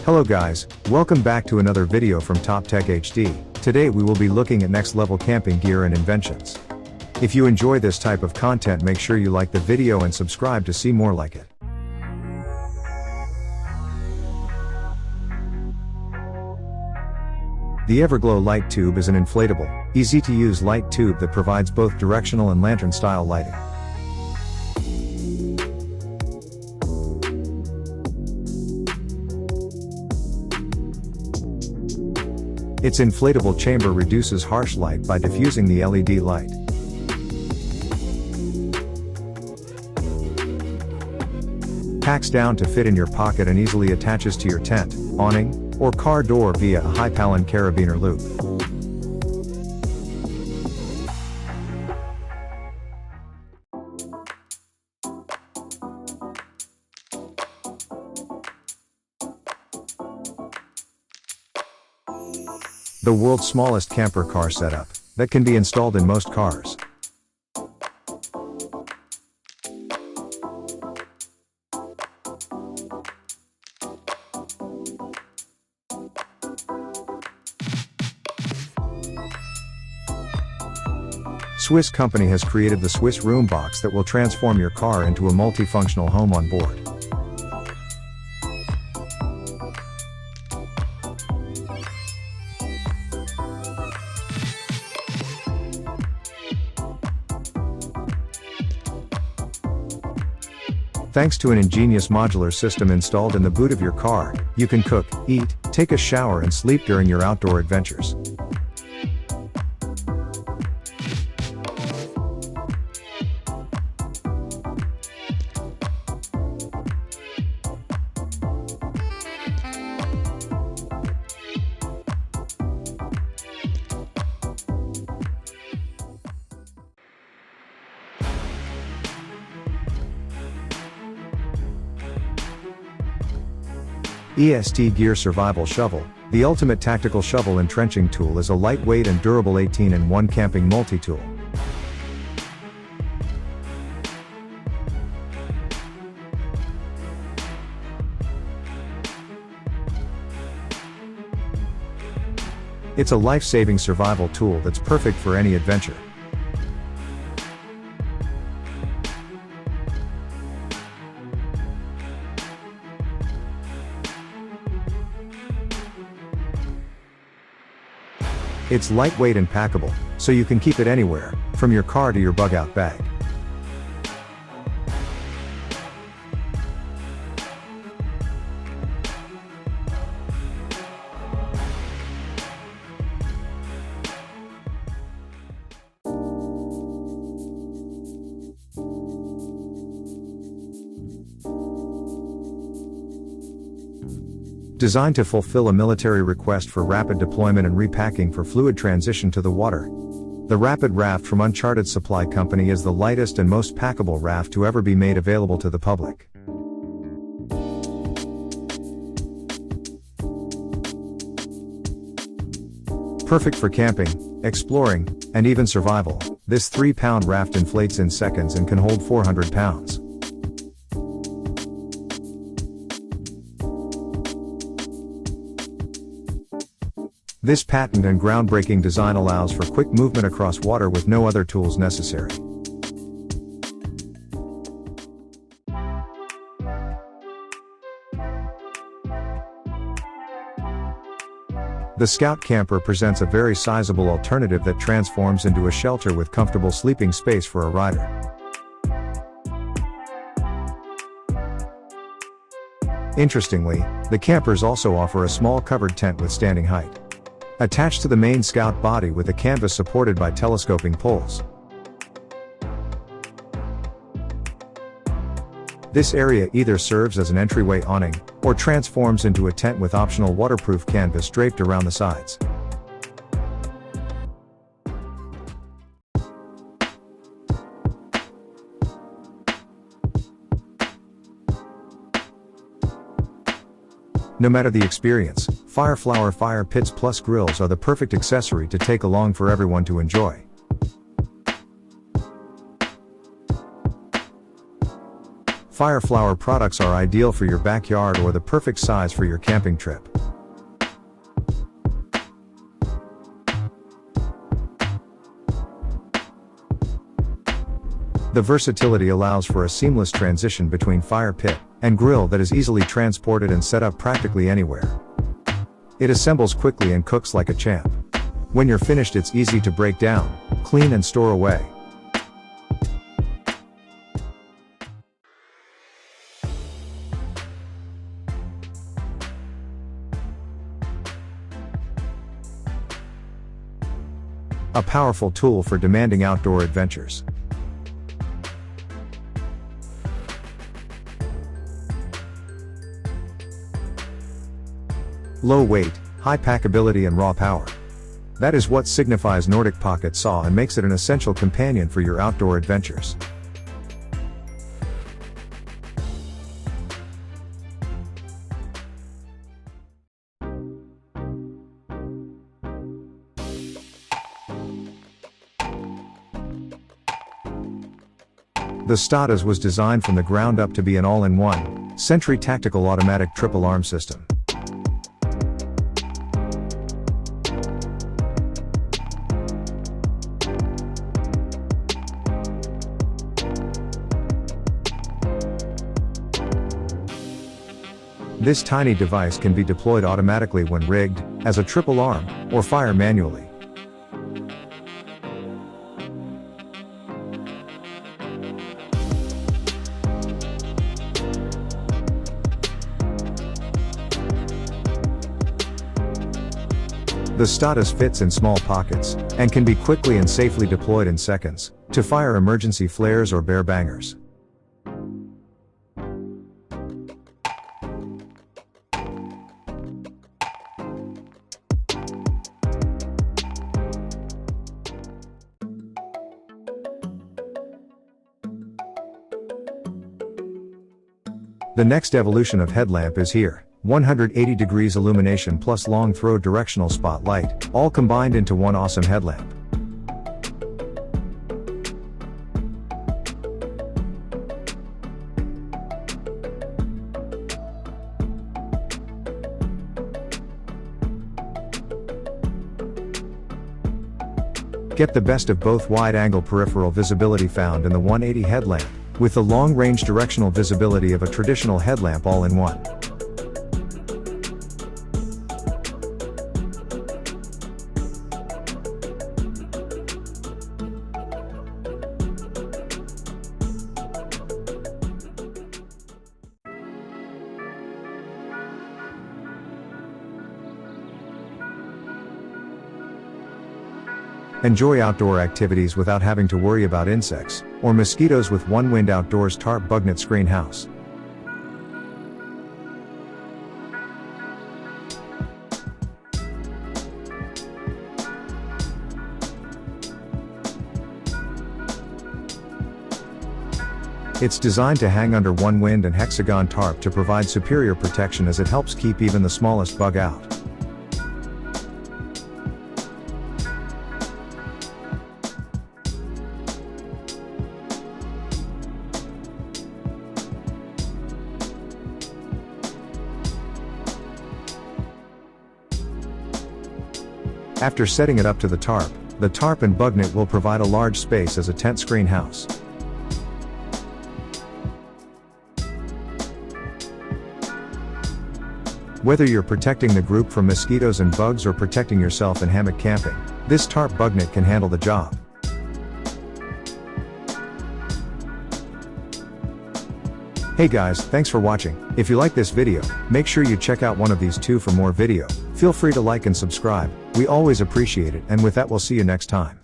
Hello guys, welcome back to another video from Top Tech HD. Today we will be looking at next level camping gear and inventions. If you enjoy this type of content, make sure you like the video and subscribe to see more like it. The Everglow light tube is an inflatable, easy to use light tube that provides both directional and lantern style lighting. Its inflatable chamber reduces harsh light by diffusing the LED light. Packs down to fit in your pocket and easily attaches to your tent, awning, or car door via a high-pallet carabiner loop. The world's smallest camper car setup, that can be installed in most cars. Swiss company has created the Swiss Room Box that will transform your car into a multifunctional home on board. Thanks to an ingenious modular system installed in the boot of your car, you can cook, eat, take a shower and sleep during your outdoor adventures. EST Gear Survival Shovel. The ultimate tactical shovel entrenching tool is a lightweight and durable 18-in-1 camping multi-tool. It's a life-saving survival tool that's perfect for any adventure. It's lightweight and packable, so you can keep it anywhere, from your car to your bug-out bag. Designed to fulfill a military request for rapid deployment and repacking for fluid transition to the water. The Rapid Raft from Uncharted Supply Company is the lightest and most packable raft to ever be made available to the public. Perfect for camping, exploring, and even survival, this 3-pound raft inflates in seconds and can hold 400 pounds. This patent and groundbreaking design allows for quick movement across water with no other tools necessary. The Scout Camper presents a very sizable alternative that transforms into a shelter with comfortable sleeping space for a rider. Interestingly, the campers also offer a small covered tent with standing height. Attached to the main Scout body with a canvas supported by telescoping poles. This area either serves as an entryway awning, or transforms into a tent with optional waterproof canvas draped around the sides. No matter the experience, Fireflower fire pits plus grills are the perfect accessory to take along for everyone to enjoy. Fire flower products are ideal for your backyard or the perfect size for your camping trip. The versatility allows for a seamless transition between fire pit and grill that is easily transported and set up practically anywhere. It assembles quickly and cooks like a champ. When you're finished, it's easy to break down, clean and store away. A powerful tool for demanding outdoor adventures. Low weight, high packability and raw power. That is what signifies Nordic Pocket Saw and makes it an essential companion for your outdoor adventures. The Status was designed from the ground up to be an all-in-one, Sentry tactical automatic triple arm system. This tiny device can be deployed automatically when rigged, as a triple arm, or fire manually. The Status fits in small pockets, and can be quickly and safely deployed in seconds, to fire emergency flares or bear bangers. The next evolution of headlamp is here. 180 degrees illumination plus long throw directional spotlight, all combined into one awesome headlamp. Get the best of both wide-angle peripheral visibility found in the 180 headlamp, with the long-range directional visibility of a traditional headlamp all in one. Enjoy outdoor activities without having to worry about insects or mosquitoes with One Wind Outdoors Tarp Bugnet Screen House. It's designed to hang under One Wind and hexagon tarp to provide superior protection as it helps keep even the smallest bug out. After setting it up to the tarp and bugnet will provide a large space as a tent screen house. Whether you're protecting the group from mosquitoes and bugs or protecting yourself in hammock camping, this tarp bugnet can handle the job. Hey guys, thanks for watching. If you like this video, make sure you check out one of these two for more video. Feel free to like and subscribe. We always appreciate it, and with that we'll see you next time.